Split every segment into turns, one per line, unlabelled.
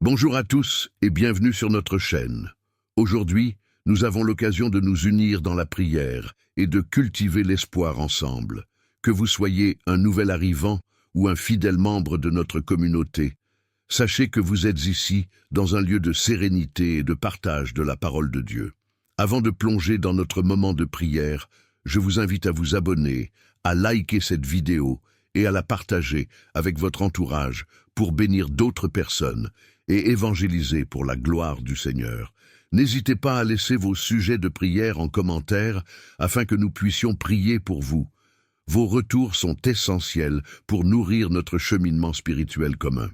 Bonjour à tous et bienvenue sur notre chaîne. Aujourd'hui, nous avons l'occasion de nous unir dans la prière et de cultiver l'espoir ensemble. Que vous soyez un nouvel arrivant ou un fidèle membre de notre communauté, sachez que vous êtes ici dans un lieu de sérénité et de partage de la parole de Dieu. Avant de plonger dans notre moment de prière, je vous invite à vous abonner, à liker cette vidéo et à la partager avec votre entourage pour bénir d'autres personnes et évangéliser pour la gloire du Seigneur. N'hésitez pas à laisser vos sujets de prière en commentaire afin que nous puissions prier pour vous. Vos retours sont essentiels pour nourrir notre cheminement spirituel commun.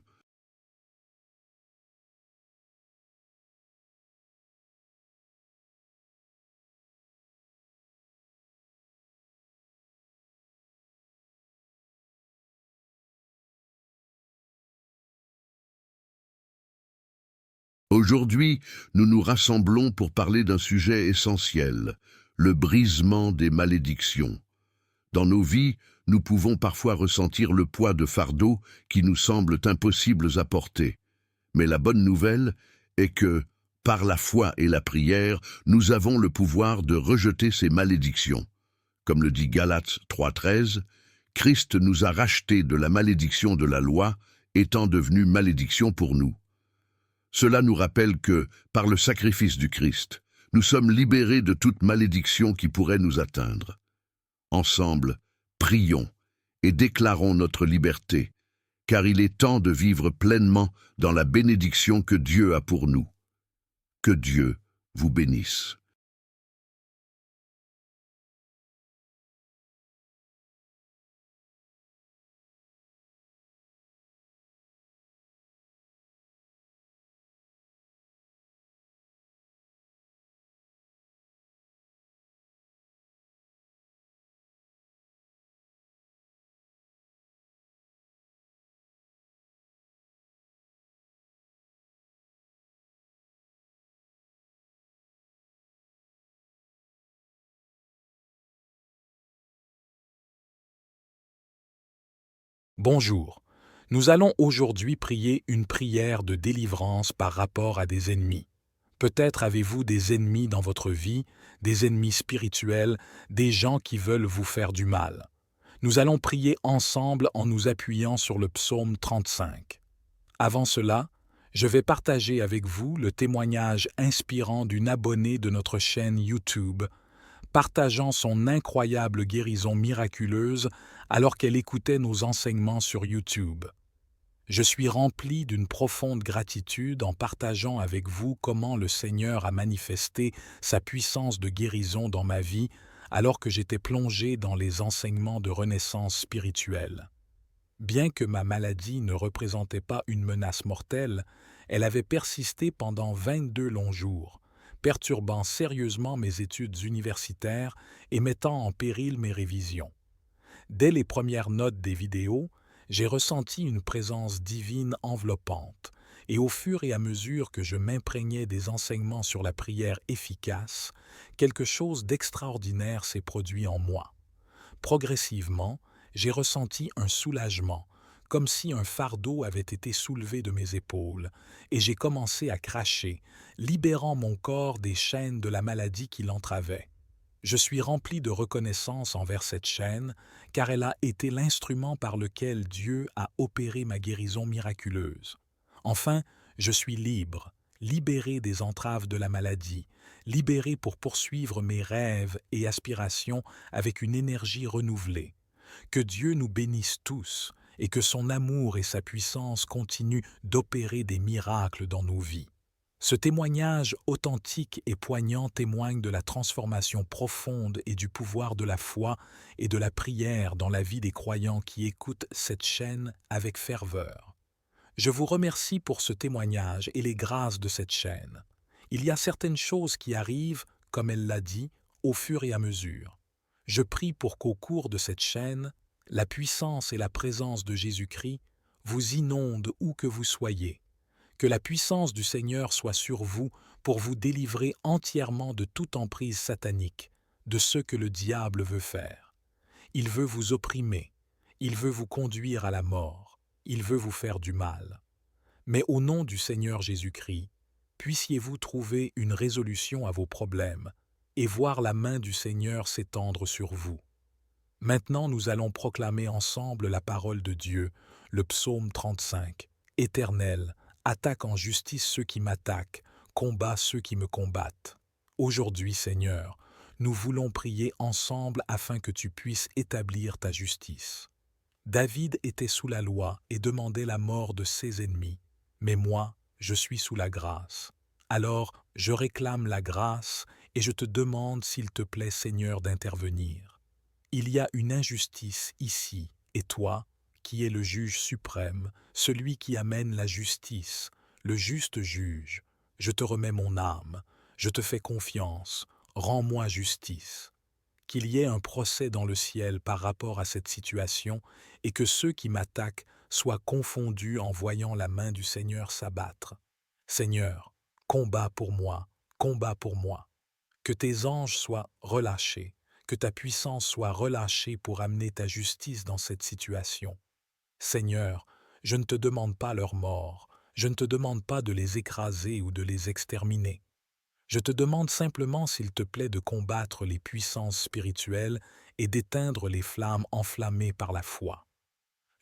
Aujourd'hui, nous nous rassemblons pour parler d'un sujet essentiel, le brisement des malédictions. Dans nos vies, nous pouvons parfois ressentir le poids de fardeaux qui nous semblent impossibles à porter. Mais la bonne nouvelle est que, par la foi et la prière, nous avons le pouvoir de rejeter ces malédictions. Comme le dit Galates 3,13, Christ nous a rachetés de la malédiction de la loi, étant devenu malédiction pour nous. Cela nous rappelle que, par le sacrifice du Christ, nous sommes libérés de toute malédiction qui pourrait nous atteindre. Ensemble, prions et déclarons notre liberté, car il est temps de vivre pleinement dans la bénédiction que Dieu a pour nous. Que Dieu vous bénisse.
Bonjour. Nous allons aujourd'hui prier une prière de délivrance par rapport à des ennemis. Peut-être avez-vous des ennemis dans votre vie, des ennemis spirituels, des gens qui veulent vous faire du mal. Nous allons prier ensemble en nous appuyant sur le psaume 35. Avant cela, je vais partager avec vous le témoignage inspirant d'une abonnée de notre chaîne YouTube, partageant son incroyable guérison miraculeuse alors qu'elle écoutait nos enseignements sur YouTube. Je suis rempli d'une profonde gratitude en partageant avec vous comment le Seigneur a manifesté sa puissance de guérison dans ma vie alors que j'étais plongé dans les enseignements de renaissance spirituelle. Bien que ma maladie ne représentait pas une menace mortelle, elle avait persisté pendant 22 longs jours, perturbant sérieusement mes études universitaires et mettant en péril mes révisions. Dès les premières notes des vidéos, j'ai ressenti une présence divine enveloppante, et au fur et à mesure que je m'imprégnais des enseignements sur la prière efficace, quelque chose d'extraordinaire s'est produit en moi. Progressivement, j'ai ressenti un soulagement, comme si un fardeau avait été soulevé de mes épaules, et j'ai commencé à cracher, libérant mon corps des chaînes de la maladie qui l'entravait. Je suis rempli de reconnaissance envers cette chaîne, car elle a été l'instrument par lequel Dieu a opéré ma guérison miraculeuse. Enfin, je suis libre, libéré des entraves de la maladie, libéré pour poursuivre mes rêves et aspirations avec une énergie renouvelée. Que Dieu nous bénisse tous et que son amour et sa puissance continuent d'opérer des miracles dans nos vies. Ce témoignage authentique et poignant témoigne de la transformation profonde et du pouvoir de la foi et de la prière dans la vie des croyants qui écoutent cette chaîne avec ferveur. Je vous remercie pour ce témoignage et les grâces de cette chaîne. Il y a certaines choses qui arrivent, comme elle l'a dit, au fur et à mesure. Je prie pour qu'au cours de cette chaîne, la puissance et la présence de Jésus-Christ vous inondent où que vous soyez. Que la puissance du Seigneur soit sur vous pour vous délivrer entièrement de toute emprise satanique, de ce que le diable veut faire. Il veut vous opprimer, il veut vous conduire à la mort, il veut vous faire du mal. Mais au nom du Seigneur Jésus-Christ, puissiez-vous trouver une résolution à vos problèmes et voir la main du Seigneur s'étendre sur vous. Maintenant, nous allons proclamer ensemble la parole de Dieu, le psaume 35. Éternel, attaque en justice ceux qui m'attaquent, combat ceux qui me combattent. Aujourd'hui, Seigneur, nous voulons prier ensemble afin que tu puisses établir ta justice. David était sous la loi et demandait la mort de ses ennemis, mais moi, je suis sous la grâce. Alors, je réclame la grâce et je te demande, s'il te plaît, Seigneur, d'intervenir. Il y a une injustice ici, et toi, qui es le juge suprême, celui qui amène la justice, le juste juge, je te remets mon âme, je te fais confiance, rends-moi justice. Qu'il y ait un procès dans le ciel par rapport à cette situation et que ceux qui m'attaquent soient confondus en voyant la main du Seigneur s'abattre. Seigneur, combat pour moi, combat pour moi. Que tes anges soient relâchés, que ta puissance soit relâchée pour amener ta justice dans cette situation. Seigneur, je ne te demande pas leur mort, je ne te demande pas de les écraser ou de les exterminer. Je te demande simplement, s'il te plaît, de combattre les puissances spirituelles et d'éteindre les flammes enflammées par la foi.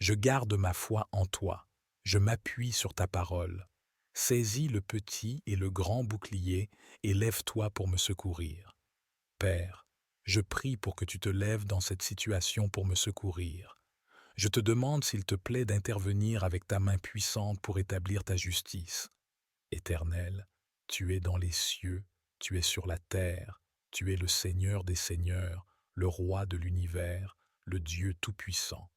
Je garde ma foi en toi, je m'appuie sur ta parole. Saisis le petit et le grand bouclier et lève-toi pour me secourir. Père, je prie pour que tu te lèves dans cette situation pour me secourir. Je te demande, s'il te plaît, d'intervenir avec ta main puissante pour établir ta justice. Éternel, tu es dans les cieux, tu es sur la terre, tu es le Seigneur des seigneurs, le roi de l'univers, le Dieu tout-puissant.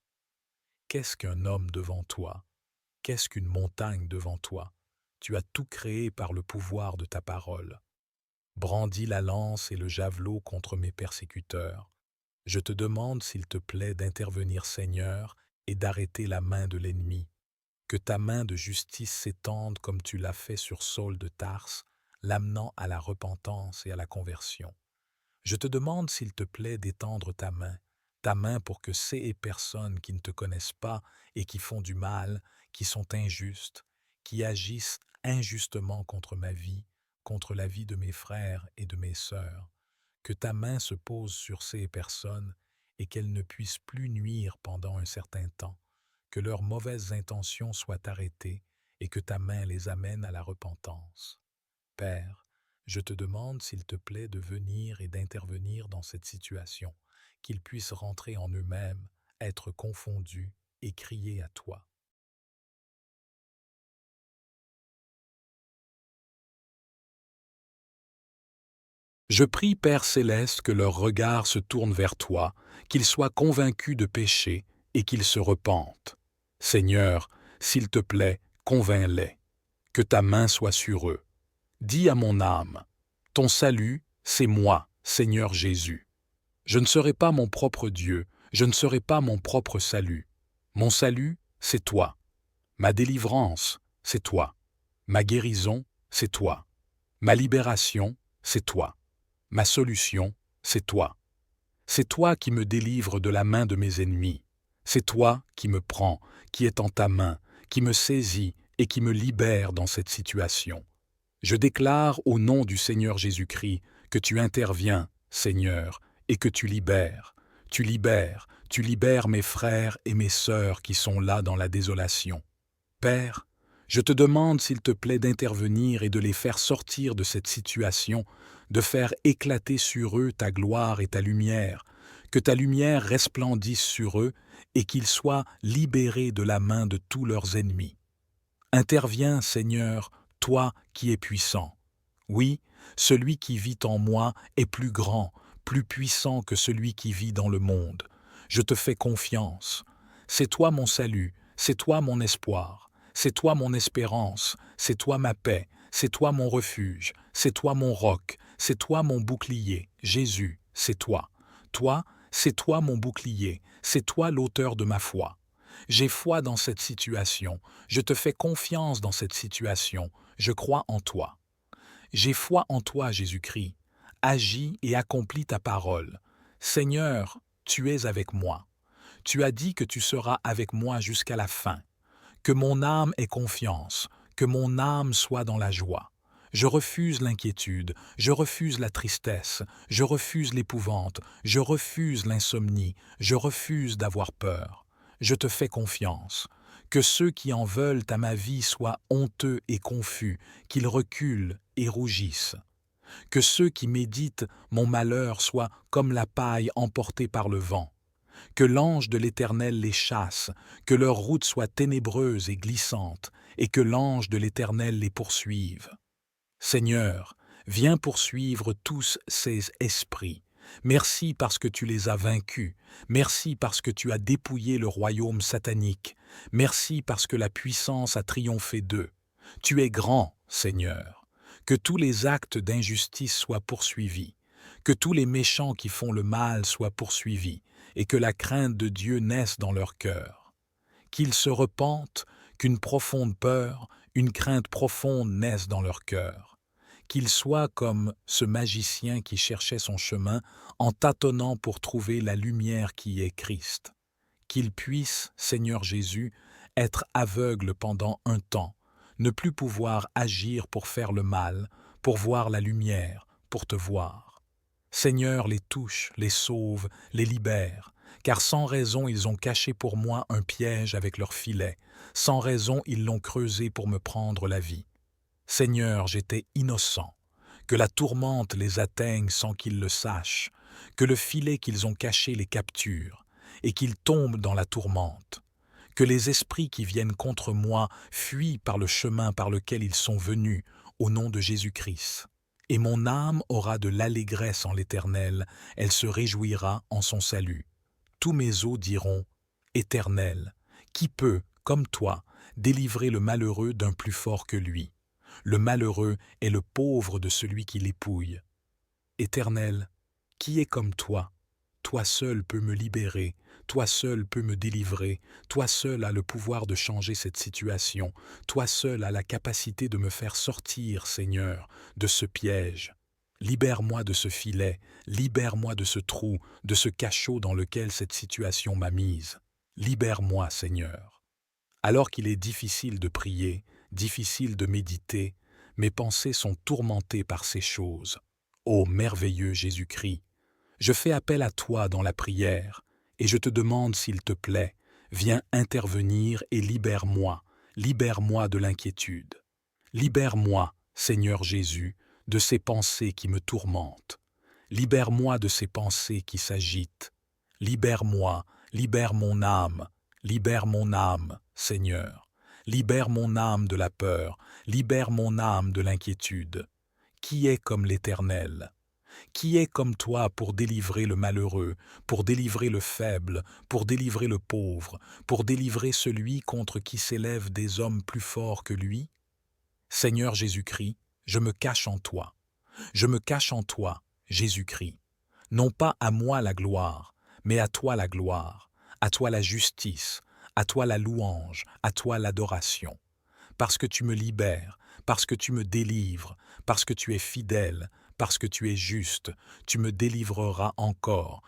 Qu'est-ce qu'un homme devant toi? Qu'est-ce qu'une montagne devant toi? Tu as tout créé par le pouvoir de ta parole. Brandis la lance et le javelot contre mes persécuteurs. Je te demande, s'il te plaît, d'intervenir, Seigneur, et d'arrêter la main de l'ennemi. Que ta main de justice s'étende comme tu l'as fait sur Saul de Tarse, l'amenant à la repentance et à la conversion. Je te demande, s'il te plaît, d'étendre ta main pour que ces personnes qui ne te connaissent pas et qui font du mal, qui sont injustes, qui agissent injustement contre ma vie, contre la vie de mes frères et de mes sœurs, que ta main se pose sur ces personnes et qu'elles ne puissent plus nuire pendant un certain temps, que leurs mauvaises intentions soient arrêtées et que ta main les amène à la repentance. Père, je te demande, s'il te plaît, de venir et d'intervenir dans cette situation, qu'ils puissent rentrer en eux-mêmes, être confondus et crier à toi. Je prie, Père céleste, que leur regard se tourne vers toi, qu'ils soient convaincus de péché et qu'ils se repentent. Seigneur, s'il te plaît, convainc-les. Que ta main soit sur eux. Dis à mon âme, ton salut, c'est moi, Seigneur Jésus. Je ne serai pas mon propre Dieu, je ne serai pas mon propre salut. Mon salut, c'est toi. Ma délivrance, c'est toi. Ma guérison, c'est toi. Ma libération, c'est toi. Ma solution, c'est toi. C'est toi qui me délivres de la main de mes ennemis. C'est toi qui me prends, qui est en ta main, qui me saisit et qui me libère dans cette situation. Je déclare au nom du Seigneur Jésus-Christ que tu interviens, Seigneur, et que tu libères. Tu libères mes frères et mes sœurs qui sont là dans la désolation. Père, je te demande, s'il te plaît, d'intervenir et de les faire sortir de cette situation, de faire éclater sur eux ta gloire et ta lumière, que ta lumière resplendisse sur eux et qu'ils soient libérés de la main de tous leurs ennemis. Interviens, Seigneur, toi qui es puissant. Oui, celui qui vit en moi est plus grand, plus puissant que celui qui vit dans le monde. Je te fais confiance. C'est toi mon salut, c'est toi mon espoir, c'est toi mon espérance, c'est toi ma paix, c'est toi mon refuge, c'est toi mon roc, c'est toi mon bouclier. Jésus, c'est toi. Toi, c'est toi mon bouclier, c'est toi l'auteur de ma foi. J'ai foi dans cette situation, je te fais confiance dans cette situation, je crois en toi. J'ai foi en toi, Jésus-Christ. Agis et accomplis ta parole. Seigneur, tu es avec moi. Tu as dit que tu seras avec moi jusqu'à la fin, Que mon âme ait confiance, que mon âme soit dans la joie. Je refuse l'inquiétude, je refuse la tristesse, je refuse l'épouvante, je refuse l'insomnie, je refuse d'avoir peur. Je te fais confiance. Que ceux qui en veulent à ma vie soient honteux et confus, qu'ils reculent et rougissent. Que ceux qui méditent mon malheur soient comme la paille emportée par le vent. Que l'ange de l'Éternel les chasse, que leur route soit ténébreuse et glissante, et que l'ange de l'Éternel les poursuive. Seigneur, viens poursuivre tous ces esprits. Merci parce que tu les as vaincus. Merci parce que tu as dépouillé le royaume satanique. Merci parce que la puissance a triomphé d'eux. Tu es grand, Seigneur. Que tous les actes d'injustice soient poursuivis. Que tous les méchants qui font le mal soient poursuivis, et que la crainte de Dieu naisse dans leur cœur. Qu'ils se repentent, qu'une profonde peur, une crainte profonde naisse dans leur cœur. Qu'ils soient comme ce magicien qui cherchait son chemin en tâtonnant pour trouver la lumière qui est Christ. Qu'ils puissent, Seigneur Jésus, être aveugles pendant un temps, ne plus pouvoir agir pour faire le mal, pour voir la lumière, pour te voir. Seigneur, les touche, les sauve, les libère, car sans raison ils ont caché pour moi un piège avec leur filet, sans raison ils l'ont creusé pour me prendre la vie. Seigneur, j'étais innocent, que la tourmente les atteigne sans qu'ils le sachent, que le filet qu'ils ont caché les capture, et qu'ils tombent dans la tourmente, que les esprits qui viennent contre moi fuient par le chemin par lequel ils sont venus, au nom de Jésus-Christ. Et mon âme aura de l'allégresse en l'Éternel, elle se réjouira en son salut. Tous mes os diront, Éternel, qui peut, comme toi, délivrer le malheureux d'un plus fort que lui? Le malheureux est le pauvre de celui qui l'épouille. Éternel, qui est comme toi? Toi seul peux me libérer, toi seul peux me délivrer, toi seul as le pouvoir de changer cette situation, toi seul as la capacité de me faire sortir, Seigneur, de ce piège. Libère-moi de ce filet, libère-moi de ce trou, de ce cachot dans lequel cette situation m'a mise. Libère-moi, Seigneur. Alors qu'il est difficile de prier, difficile de méditer, mes pensées sont tourmentées par ces choses. Ô merveilleux Jésus-Christ, je fais appel à toi dans la prière, et je te demande s'il te plaît, viens intervenir et libère-moi de l'inquiétude. Libère-moi, Seigneur Jésus, de ces pensées qui me tourmentent. Libère-moi de ces pensées qui s'agitent. Libère-moi, libère mon âme, Seigneur. Libère mon âme de la peur, libère mon âme de l'inquiétude. Qui est comme l'Éternel? Qui est comme toi pour délivrer le malheureux, pour délivrer le faible, pour délivrer le pauvre, pour délivrer celui contre qui s'élèvent des hommes plus forts que lui? Seigneur Jésus-Christ, je me cache en toi. Je me cache en toi, Jésus-Christ. Non pas à moi la gloire, mais à toi la gloire, à toi la justice, à toi la louange, à toi l'adoration. Parce que tu me libères, parce que tu me délivres, parce que tu es fidèle, parce que tu es juste, tu me délivreras encore,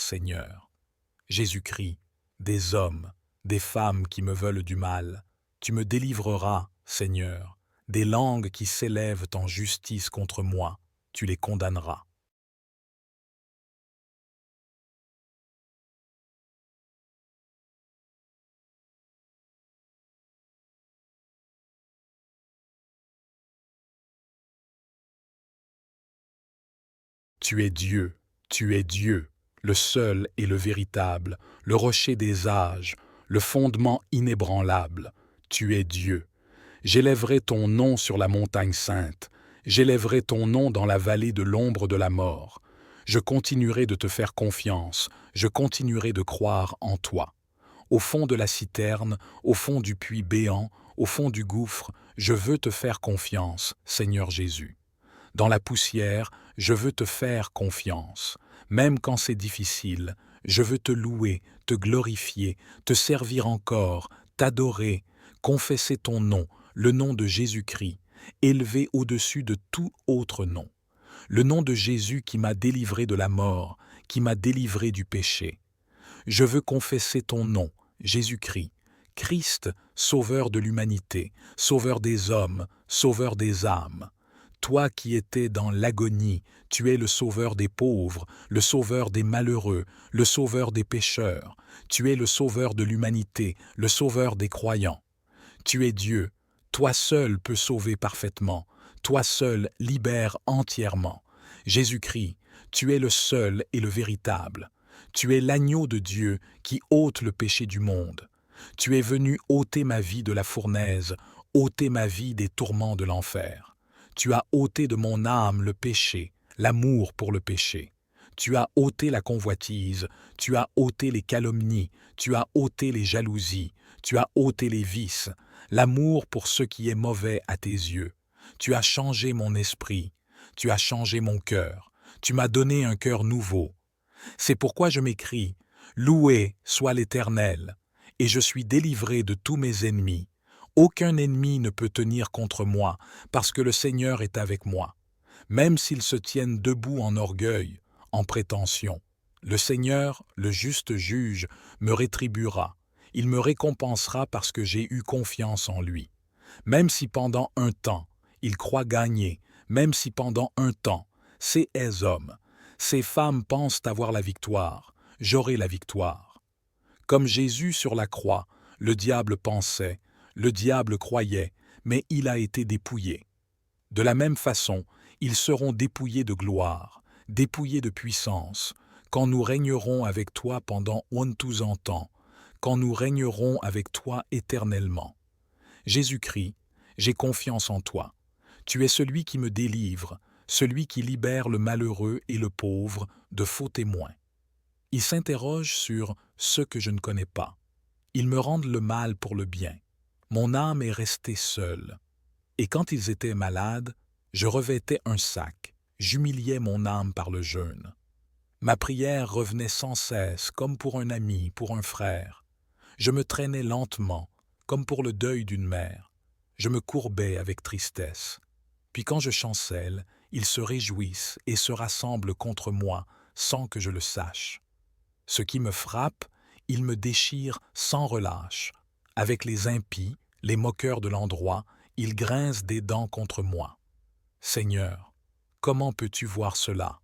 Seigneur. Jésus-Christ, des hommes, des femmes qui me veulent du mal, tu me délivreras, Seigneur, des langues qui s'élèvent en justice contre moi, tu les condamneras. Tu es Dieu, le seul et le véritable, le rocher des âges, le fondement inébranlable. Tu es Dieu. J'élèverai ton nom sur la montagne sainte, j'élèverai ton nom dans la vallée de l'ombre de la mort. Je continuerai de te faire confiance, je continuerai de croire en toi. Au fond de la citerne, au fond du puits béant, au fond du gouffre, je veux te faire confiance, Seigneur Jésus. Dans la poussière, je veux te faire confiance. Même quand c'est difficile, je veux te louer, te glorifier, te servir encore, t'adorer, confesser ton nom, le nom de Jésus-Christ, élevé au-dessus de tout autre nom. Le nom de Jésus qui m'a délivré de la mort, qui m'a délivré du péché. Je veux confesser ton nom, Jésus-Christ, Christ, sauveur de l'humanité, sauveur des hommes, sauveur des âmes. Toi qui étais dans l'agonie, tu es le sauveur des pauvres, le sauveur des malheureux, le sauveur des pécheurs. Tu es le sauveur de l'humanité, le sauveur des croyants. Tu es Dieu, toi seul peux sauver parfaitement, toi seul libère entièrement. Jésus-Christ, tu es le seul et le véritable. Tu es l'agneau de Dieu qui ôte le péché du monde. Tu es venu ôter ma vie de la fournaise, ôter ma vie des tourments de l'enfer. Tu as ôté de mon âme le péché, l'amour pour le péché. Tu as ôté la convoitise, tu as ôté les calomnies, tu as ôté les jalousies, tu as ôté les vices, l'amour pour ce qui est mauvais à tes yeux. Tu as changé mon esprit, tu as changé mon cœur, tu m'as donné un cœur nouveau. C'est pourquoi je m'écrie, loué soit l'Éternel, et je suis délivré de tous mes ennemis. Aucun ennemi ne peut tenir contre moi, parce que le Seigneur est avec moi. Même s'ils se tiennent debout en orgueil, en prétention, le Seigneur, le juste juge, me rétribuera. Il me récompensera parce que j'ai eu confiance en lui. Même si pendant un temps, il croit gagner, même si pendant un temps, ces hommes, ces femmes pensent avoir la victoire, j'aurai la victoire. Comme Jésus sur la croix, le diable pensait, le diable croyait, mais il a été dépouillé. De la même façon, ils seront dépouillés de gloire, dépouillés de puissance, quand nous régnerons avec toi pendant 100 ans, quand nous régnerons avec toi éternellement. Jésus-Christ, j'ai confiance en toi. Tu es celui qui me délivre, celui qui libère le malheureux et le pauvre de faux témoins. Ils s'interrogent sur ce que je ne connais pas. Ils me rendent le mal pour le bien. Mon âme est restée seule. Et quand ils étaient malades, je revêtais un sac, j'humiliais mon âme par le jeûne. Ma prière revenait sans cesse, comme pour un ami, pour un frère. Je me traînais lentement, comme pour le deuil d'une mère. Je me courbais avec tristesse. Puis quand je chancelle, ils se réjouissent et se rassemblent contre moi sans que je le sache. Ce qui me frappe, ils me déchirent sans relâche. Avec les impies, les moqueurs de l'endroit, ils grincent des dents contre moi. Seigneur, comment peux-tu voir cela?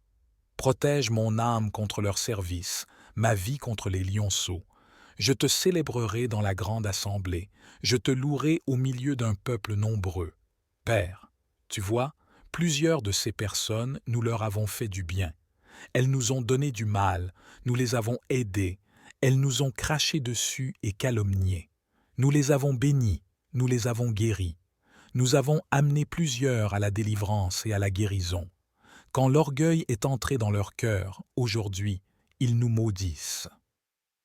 Protège mon âme contre leur service, ma vie contre les lionceaux. Je te célébrerai dans la grande assemblée, je te louerai au milieu d'un peuple nombreux. Père, tu vois, plusieurs de ces personnes, nous leur avons fait du bien. Elles nous ont donné du mal, nous les avons aidées, elles nous ont craché dessus et calomniés. Nous les avons bénis, nous les avons guéris. Nous avons amené plusieurs à la délivrance et à la guérison. Quand l'orgueil est entré dans leur cœur, aujourd'hui, ils nous maudissent.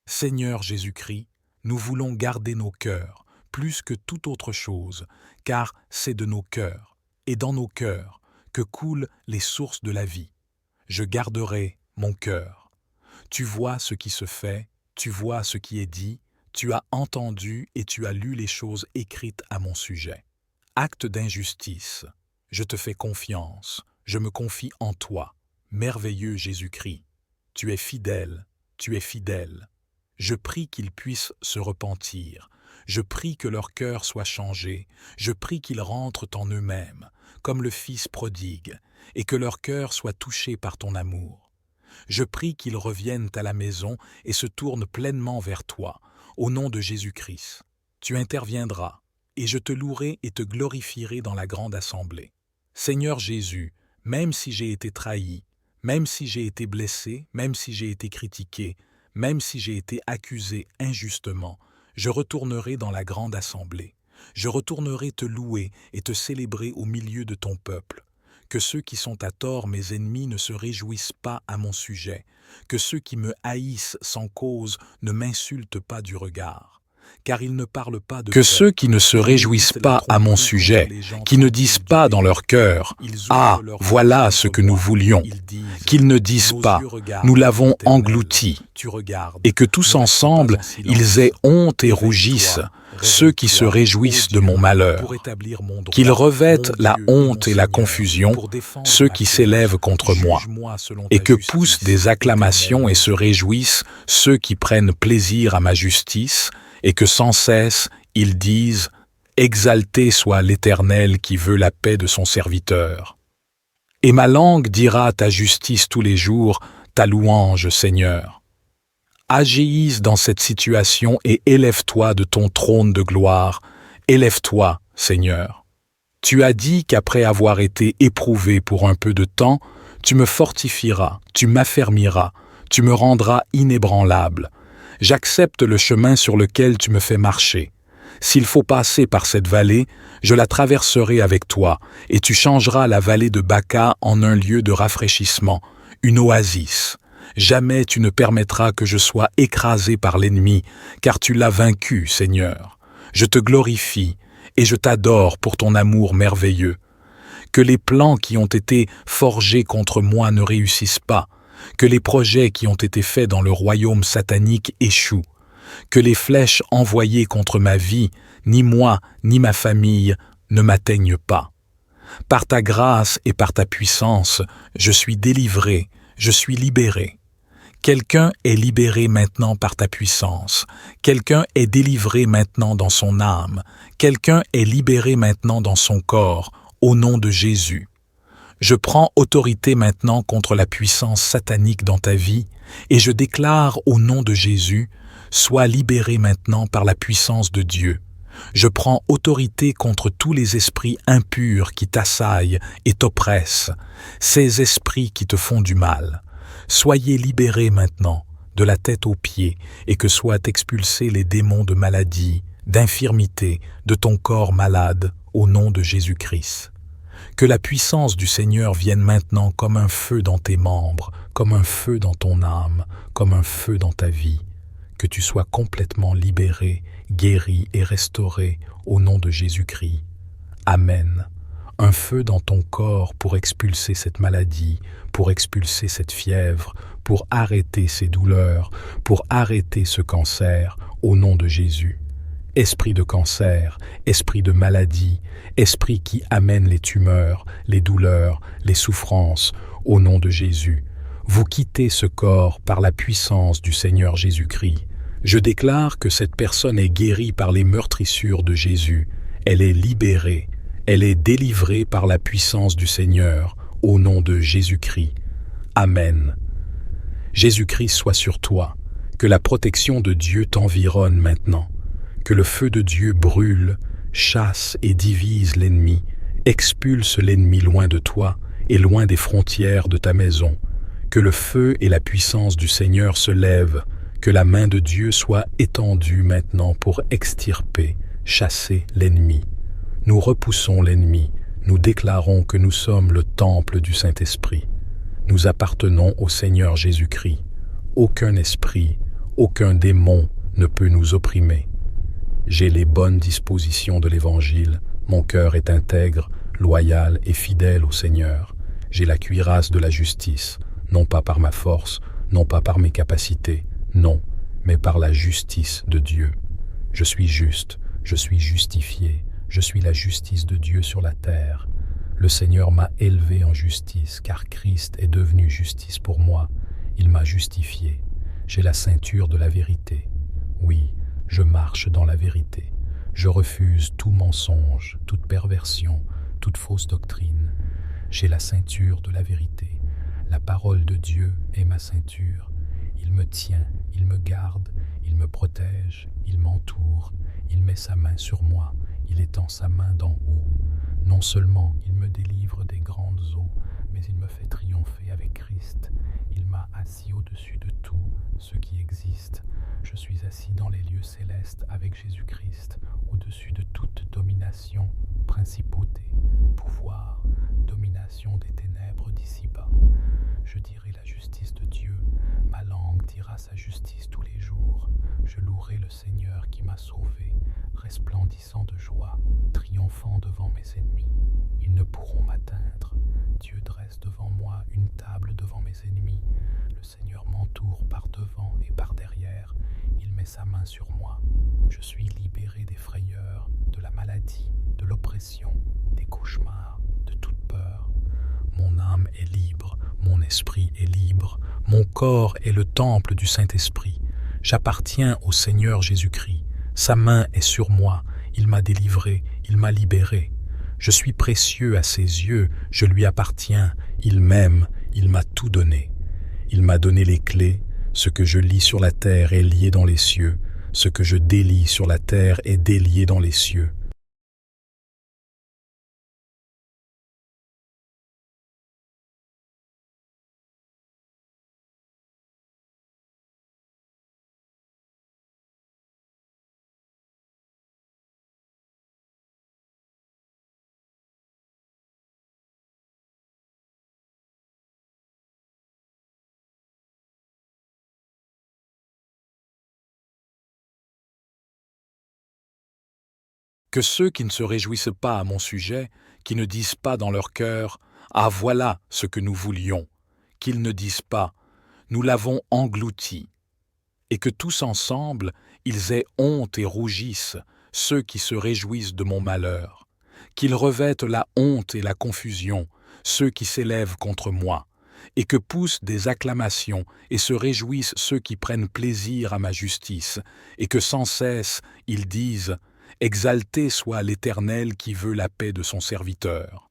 Seigneur Jésus-Christ, nous voulons garder nos cœurs, plus que toute autre chose, car c'est de nos cœurs, et dans nos cœurs, que coulent les sources de la vie. Je garderai mon cœur. Tu vois ce qui se fait, tu vois ce qui est dit, tu as entendu et tu as lu les choses écrites à mon sujet. Acte d'injustice, je te fais confiance, je me confie en toi, merveilleux Jésus-Christ. Tu es fidèle, tu es fidèle. Je prie qu'ils puissent se repentir, je prie que leur cœur soit changé, je prie qu'ils rentrent en eux-mêmes, comme le Fils prodigue, et que leur cœur soit touché par ton amour. Je prie qu'ils reviennent à la maison et se tournent pleinement vers toi, au nom de Jésus-Christ. Tu interviendras, et je te louerai et te glorifierai dans la grande assemblée. Seigneur Jésus, même si j'ai été trahi, même si j'ai été blessé, même si j'ai été critiqué, même si j'ai été accusé injustement, je retournerai dans la grande assemblée. Je retournerai te louer et te célébrer au milieu de ton peuple. Que ceux qui sont à tort mes ennemis ne se réjouissent pas à mon sujet, que ceux qui me haïssent sans cause ne m'insultent pas du regard. Car ils ne parlent pas de
Que ceux qui ne se réjouissent pas à mon sujet, qui ne disent pas dans leur cœur « Ah, voilà ce que nous voulions », qu'ils ne disent pas « Nous l'avons englouti », et que tous ensemble, ils aient honte et rougissent, ceux qui se réjouissent de mon malheur, qu'ils revêtent la honte et la confusion, ceux qui s'élèvent contre moi, et que poussent des acclamations et se réjouissent ceux qui prennent plaisir à ma justice,
et que sans cesse ils disent « Exalté soit l'Éternel qui veut la paix de son serviteur ». Et ma langue dira ta justice tous les jours, ta louange, Seigneur. Agis dans cette situation et élève-toi de ton trône de gloire. Élève-toi, Seigneur. Tu as dit qu'après avoir été éprouvé pour un peu de temps, tu me fortifieras, tu m'affermiras, tu me rendras inébranlable. J'accepte le chemin sur lequel tu me fais marcher. S'il faut passer par cette vallée, je la traverserai avec toi, et tu changeras la vallée de Baca en un lieu de rafraîchissement, une oasis. Jamais tu ne permettras que je sois écrasé par l'ennemi, car tu l'as vaincu, Seigneur. Je te glorifie, et je t'adore pour ton amour merveilleux. Que les plans qui ont été forgés contre moi ne réussissent pas, que les projets qui ont été faits dans le royaume satanique échouent, que les flèches envoyées contre ma vie, ni moi, ni ma famille, ne m'atteignent pas. Par ta grâce et par ta puissance, je suis délivré, je suis libéré. Quelqu'un est libéré maintenant par ta puissance. Quelqu'un est délivré maintenant dans son âme. Quelqu'un est libéré maintenant dans son corps, au nom de Jésus. Je prends autorité maintenant contre la puissance satanique dans ta vie et je déclare au nom de Jésus, sois libéré maintenant par la puissance de Dieu. Je prends autorité contre tous les esprits impurs qui t'assaillent et t'oppressent, ces esprits qui te font du mal. Soyez libérés maintenant, de la tête aux pieds, et que soient expulsés les démons de maladie, d'infirmité, de ton corps malade, au nom de Jésus-Christ. Que la puissance du Seigneur vienne maintenant comme un feu dans tes membres, comme un feu dans ton âme, comme un feu dans ta vie. Que tu sois complètement libéré, guéri et restauré au nom de Jésus-Christ. Amen. Un feu dans ton corps pour expulser cette maladie, pour expulser cette fièvre, pour arrêter ces douleurs, pour arrêter ce cancer, au nom de Jésus. Esprit de cancer, esprit de maladie, esprit qui amène les tumeurs, les douleurs, les souffrances, au nom de Jésus. Vous quittez ce corps par la puissance du Seigneur Jésus-Christ. Je déclare que cette personne est guérie par les meurtrissures de Jésus. Elle est libérée. Elle est délivrée par la puissance du Seigneur, au nom de Jésus-Christ. Amen. Jésus-Christ soit sur toi. Que la protection de Dieu t'environne maintenant. Que le feu de Dieu brûle, chasse et divise l'ennemi, expulse l'ennemi loin de toi et loin des frontières de ta maison. Que le feu et la puissance du Seigneur se lèvent, que la main de Dieu soit étendue maintenant pour extirper, chasser l'ennemi. Nous repoussons l'ennemi, nous déclarons que nous sommes le temple du Saint-Esprit. Nous appartenons au Seigneur Jésus-Christ. Aucun esprit, aucun démon ne peut nous opprimer. J'ai les bonnes dispositions de l'Évangile, mon cœur est intègre, loyal et fidèle au Seigneur. J'ai la cuirasse de la justice, non pas par ma force, non pas par mes capacités, non, mais par la justice de Dieu. Je suis juste, je suis justifié, je suis la justice de Dieu sur la terre. Le Seigneur m'a élevé en justice, car Christ est devenu justice pour moi. Il m'a justifié. J'ai la ceinture de la vérité. Oui, je marche dans la vérité. Je refuse tout mensonge, toute perversion, toute fausse doctrine. J'ai la ceinture de la vérité. La parole de Dieu est ma ceinture. Il me tient, il me garde, il me protège, il m'entoure, il met sa main sur moi, il étend sa main d'en haut. Non seulement il me délivre des grandes eaux, mais il me fait triompher avec Christ. Il m'a assis au-dessus de tout ce qui existe. Je suis assis dans les lieux célestes avec Jésus-Christ, au-dessus de toute domination, principauté, pouvoir, domination des ténèbres d'ici-bas. Je dirai la justice de Dieu, ma langue dira sa justice tous les jours. Je louerai le Seigneur qui m'a sauvé, resplendissant de joie, triomphant devant mes ennemis. Ils ne pourront m'atteindre. Dieu dresse devant moi une table devant mes ennemis. Le Seigneur m'entoure par devant et par derrière. Il met sa main sur moi. Je suis libéré des frayeurs, de la maladie, de l'oppression, des cauchemars, de toute peur. Mon âme est libre, mon esprit est libre, mon corps est le temple du Saint-Esprit. J'appartiens au Seigneur Jésus-Christ. Sa main est sur moi, il m'a délivré, il m'a libéré. Je suis précieux à ses yeux, je lui appartiens, il m'aime, il m'a tout donné. Il m'a donné les clés, ce que je lis sur la terre est lié dans les cieux, ce que je délie sur la terre est délié dans les cieux. Que ceux qui ne se réjouissent pas à mon sujet, qui ne disent pas dans leur cœur « Ah, voilà ce que nous voulions », qu'ils ne disent pas « Nous l'avons englouti », et que tous ensemble, ils aient honte et rougissent, ceux qui se réjouissent de mon malheur, qu'ils revêtent la honte et la confusion, ceux qui s'élèvent contre moi, et que poussent des acclamations et se réjouissent ceux qui prennent plaisir à ma justice, et que sans cesse ils disent « Exalté soit l'Éternel qui veut la paix de son serviteur. »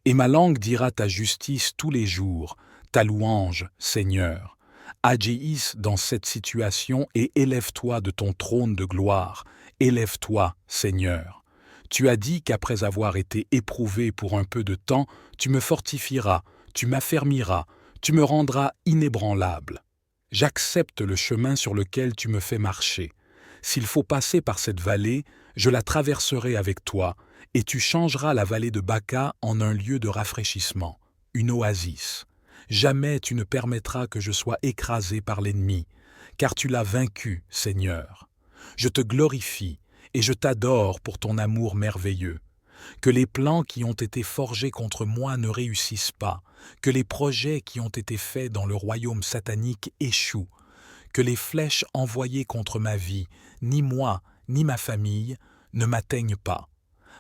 Et ma langue dira ta justice tous les jours, ta louange, Seigneur. Agis dans cette situation et élève-toi de ton trône de gloire. Élève-toi, Seigneur. Tu as dit qu'après avoir été éprouvé pour un peu de temps, tu me fortifieras, tu m'affermiras, tu me rendras inébranlable. J'accepte le chemin sur lequel tu me fais marcher. S'il faut passer par cette vallée, je la traverserai avec toi, et tu changeras la vallée de Baca en un lieu de rafraîchissement, une oasis. Jamais tu ne permettras que je sois écrasé par l'ennemi, car tu l'as vaincu, Seigneur. Je te glorifie et je t'adore pour ton amour merveilleux. Que les plans qui ont été forgés contre moi ne réussissent pas, que les projets qui ont été faits dans le royaume satanique échouent, que les flèches envoyées contre ma vie, ni moi, ni ma famille, ne m'atteignent pas.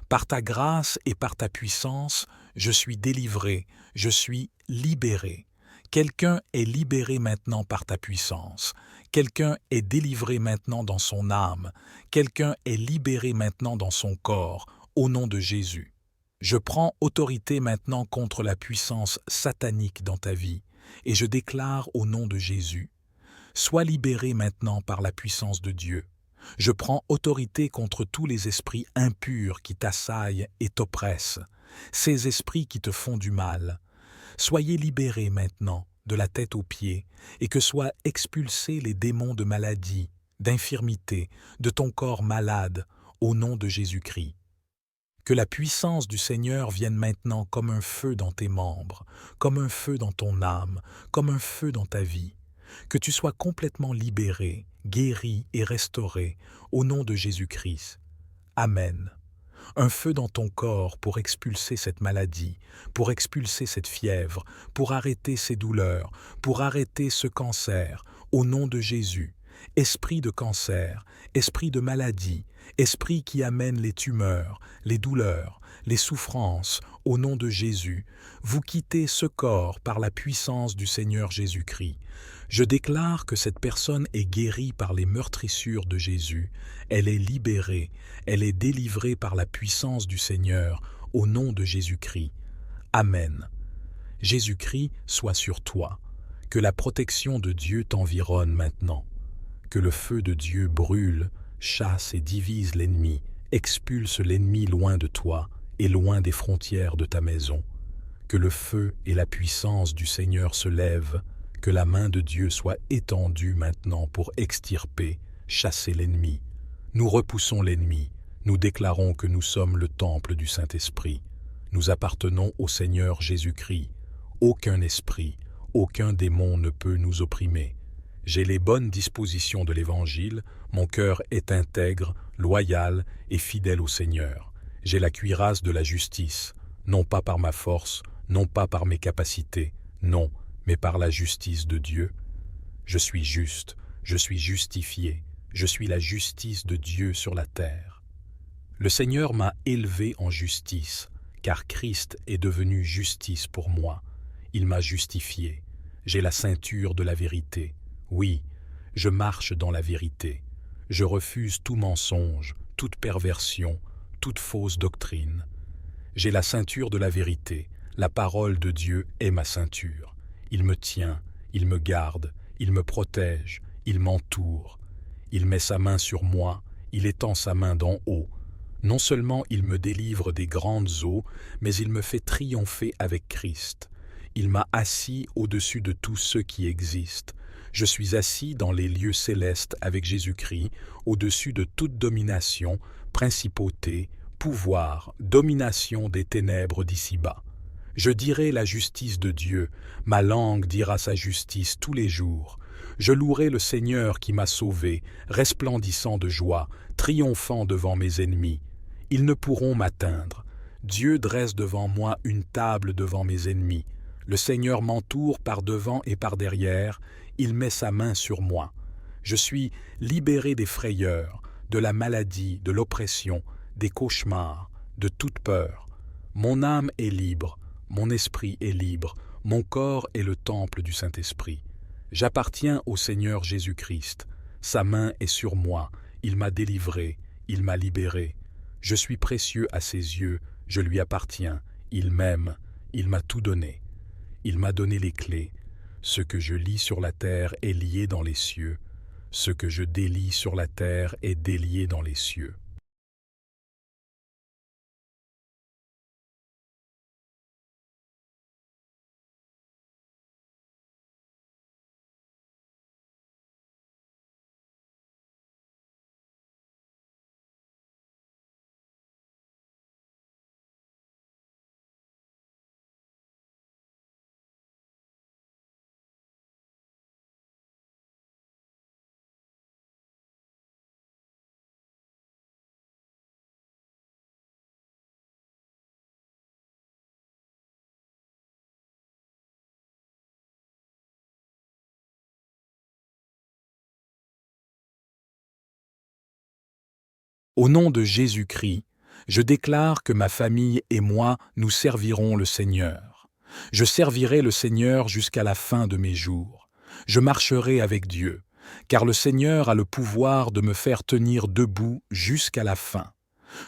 Par ta grâce et par ta puissance, je suis délivré, je suis libéré. Quelqu'un est libéré maintenant par ta puissance. Quelqu'un est délivré maintenant dans son âme. Quelqu'un est libéré maintenant dans son corps, au nom de Jésus. Je prends autorité maintenant contre la puissance satanique dans ta vie, et je déclare au nom de Jésus. Sois libéré maintenant par la puissance de Dieu. Je prends autorité contre tous les esprits impurs qui t'assaillent et t'oppressent, ces esprits qui te font du mal. Soyez libérés maintenant, de la tête aux pieds, et que soient expulsés les démons de maladie, d'infirmité, de ton corps malade, au nom de Jésus-Christ. Que la puissance du Seigneur vienne maintenant comme un feu dans tes membres, comme un feu dans ton âme, comme un feu dans ta vie. Que tu sois complètement libéré, guéri et restauré au nom de Jésus-Christ. Amen. Un feu dans ton corps pour expulser cette maladie, pour expulser cette fièvre, pour arrêter ces douleurs, pour arrêter ce cancer, au nom de Jésus. Esprit de cancer, esprit de maladie, esprit qui amène les tumeurs, les douleurs, les souffrances, au nom de Jésus, vous quittez ce corps par la puissance du Seigneur Jésus-Christ. Je déclare que cette personne est guérie par les meurtrissures de Jésus, elle est libérée, elle est délivrée par la puissance du Seigneur, au nom de Jésus-Christ. Amen. Jésus-Christ soit sur toi, que la protection de Dieu t'environne maintenant, que le feu de Dieu brûle, chasse et divise l'ennemi, expulse l'ennemi loin de toi et loin des frontières de ta maison, que le feu et la puissance du Seigneur se lèvent, que la main de Dieu soit étendue maintenant pour extirper, chasser l'ennemi. Nous repoussons l'ennemi, nous déclarons que nous sommes le temple du Saint-Esprit. Nous appartenons au Seigneur Jésus-Christ. Aucun esprit, aucun démon ne peut nous opprimer. J'ai les bonnes dispositions de l'Évangile, mon cœur est intègre, loyal et fidèle au Seigneur. J'ai la cuirasse de la justice, non pas par ma force, non pas par mes capacités, non, mais par la justice de Dieu. Je suis juste, je suis justifié, je suis la justice de Dieu sur la terre. Le Seigneur m'a élevé en justice, car Christ est devenu justice pour moi. Il m'a justifié. J'ai la ceinture de la vérité. Oui, je marche dans la vérité. Je refuse tout mensonge, toute perversion, toute fausse doctrine. J'ai la ceinture de la vérité, la parole de Dieu est ma ceinture. Il me tient, il me garde, il me protège, il m'entoure. Il met sa main sur moi, il étend sa main d'en haut. Non seulement il me délivre des grandes eaux, mais il me fait triompher avec Christ. Il m'a assis au-dessus de tous ceux qui existent. Je suis assis dans les lieux célestes avec Jésus-Christ, au-dessus de toute domination, principauté, pouvoir, domination des ténèbres d'ici-bas. Je dirai la justice de Dieu, ma langue dira sa justice tous les jours. Je louerai le Seigneur qui m'a sauvé, resplendissant de joie, triomphant devant mes ennemis. Ils ne pourront m'atteindre. Dieu dresse devant moi une table devant mes ennemis. Le Seigneur m'entoure par devant et par derrière, il met sa main sur moi. Je suis libéré des frayeurs, de la maladie, de l'oppression, des cauchemars, de toute peur. Mon âme est libre, mon esprit est libre, mon corps est le temple du Saint-Esprit. J'appartiens au Seigneur Jésus-Christ. Sa main est sur moi, il m'a délivré, il m'a libéré. Je suis précieux à ses yeux, je lui appartiens, il m'aime, il m'a tout donné. Il m'a donné les clés. Ce que je lis sur la terre est lié dans les cieux. Ce que je délie sur la terre est délié dans les cieux. Au nom de Jésus-Christ, je déclare que ma famille et moi, nous servirons le Seigneur. Je servirai le Seigneur jusqu'à la fin de mes jours. Je marcherai avec Dieu, car le Seigneur a le pouvoir de me faire tenir debout jusqu'à la fin.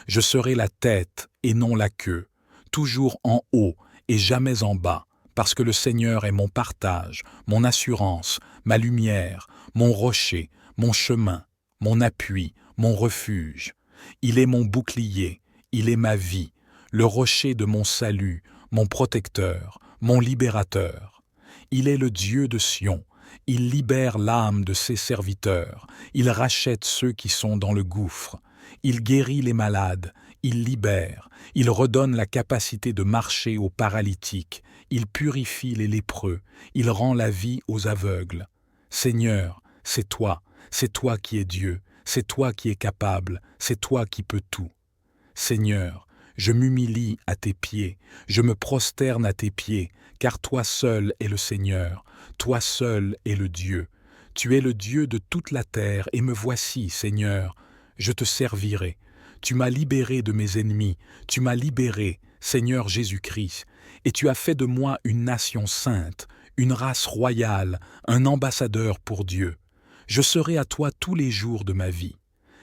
Je serai la tête et non la queue, toujours en haut et jamais en bas, parce que le Seigneur est mon partage, mon assurance, ma lumière, mon rocher, mon chemin, mon appui, mon refuge. Il est mon bouclier, il est ma vie, le rocher de mon salut, mon protecteur, mon libérateur. Il est le Dieu de Sion, il libère l'âme de ses serviteurs, il rachète ceux qui sont dans le gouffre, il guérit les malades, il libère, il redonne la capacité de marcher aux paralytiques, il purifie les lépreux, il rend la vie aux aveugles. Seigneur, c'est toi qui es Dieu. C'est toi qui es capable, c'est toi qui peux tout. Seigneur, je m'humilie à tes pieds, je me prosterne à tes pieds, car toi seul es le Seigneur, toi seul es le Dieu. Tu es le Dieu de toute la terre, et me voici, Seigneur, je te servirai. Tu m'as libéré de mes ennemis, tu m'as libéré, Seigneur Jésus-Christ, et tu as fait de moi une nation sainte, une race royale, un ambassadeur pour Dieu. Je serai à toi tous les jours de ma vie.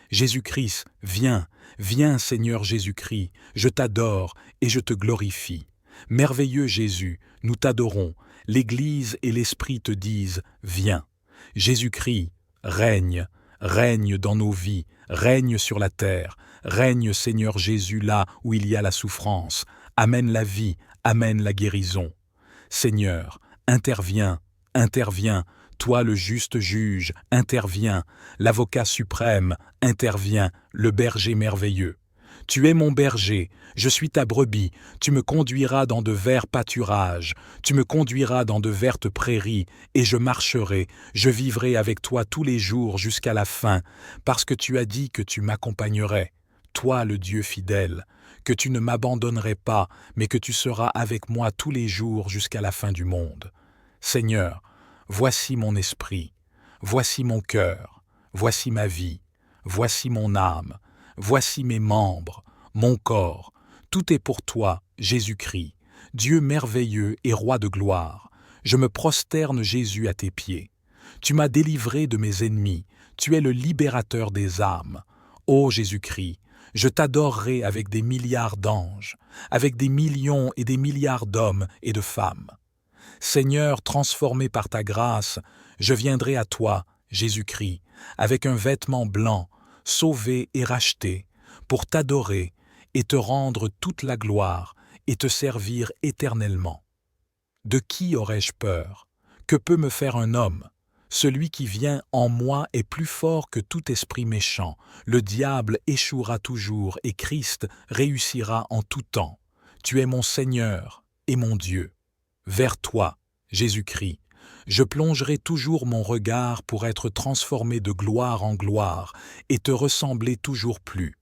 Jésus-Christ, viens, viens Seigneur Jésus-Christ, je t'adore et je te glorifie. Merveilleux Jésus, nous t'adorons, l'Église et l'Esprit te disent, viens. Jésus-Christ, règne, règne dans nos vies, règne sur la terre, règne Seigneur Jésus là où il y a la souffrance, amène la vie, amène la guérison. Seigneur, interviens, interviens, toi le juste juge, interviens, l'avocat suprême, interviens, le berger merveilleux. Tu es mon berger, je suis ta brebis, tu me conduiras dans de verts pâturages, tu me conduiras dans de vertes prairies, et je marcherai, je vivrai avec toi tous les jours jusqu'à la fin, parce que tu as dit que tu m'accompagnerais, toi le Dieu fidèle, que tu ne m'abandonnerais pas, mais que tu seras avec moi tous les jours jusqu'à la fin du monde. Seigneur, voici mon esprit, voici mon cœur, voici ma vie, voici mon âme, voici mes membres, mon corps. Tout est pour toi, Jésus-Christ, Dieu merveilleux et roi de gloire. Je me prosterne, Jésus, à tes pieds. Tu m'as délivré de mes ennemis, Tu es le libérateur des âmes. Ô Jésus-Christ, je t'adorerai avec des milliards d'anges, avec des millions et des milliards d'hommes et de femmes. Seigneur, transformé par ta grâce, je viendrai à toi, Jésus-Christ, avec un vêtement blanc, sauvé et racheté, pour t'adorer et te rendre toute la gloire et te servir éternellement. De qui aurais-je peur? Que peut me faire un homme? Celui qui vient en moi est plus fort que tout esprit méchant. Le diable échouera toujours et Christ réussira en tout temps. Tu es mon Seigneur et mon Dieu. Vers toi, Jésus-Christ, je plongerai toujours mon regard pour être transformé de gloire en gloire et te ressembler toujours plus.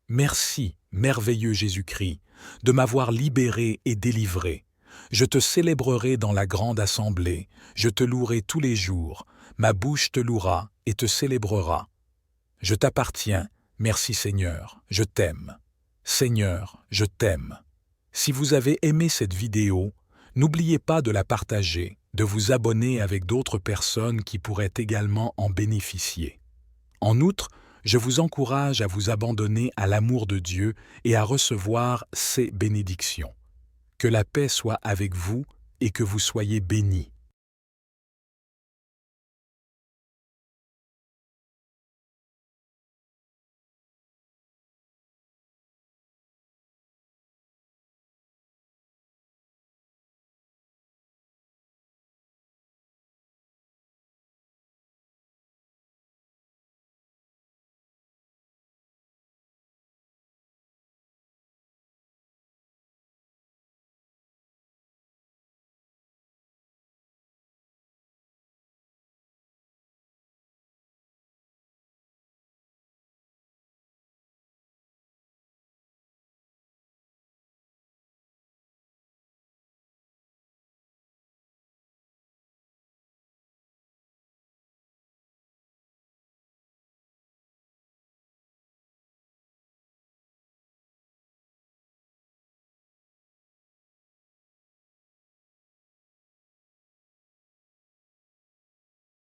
Merci, merveilleux Jésus-Christ, de m'avoir libéré et délivré. Je te célébrerai dans la grande assemblée, je te louerai tous les jours, ma bouche te louera et te célébrera. Je t'appartiens, merci Seigneur, je t'aime. Seigneur, je t'aime. Si vous avez aimé cette vidéo, n'oubliez pas de la partager, de vous abonner avec d'autres personnes qui pourraient également en bénéficier. En outre, je vous encourage à vous abandonner à l'amour de Dieu et à recevoir ses bénédictions. Que la paix soit avec vous et que vous soyez bénis.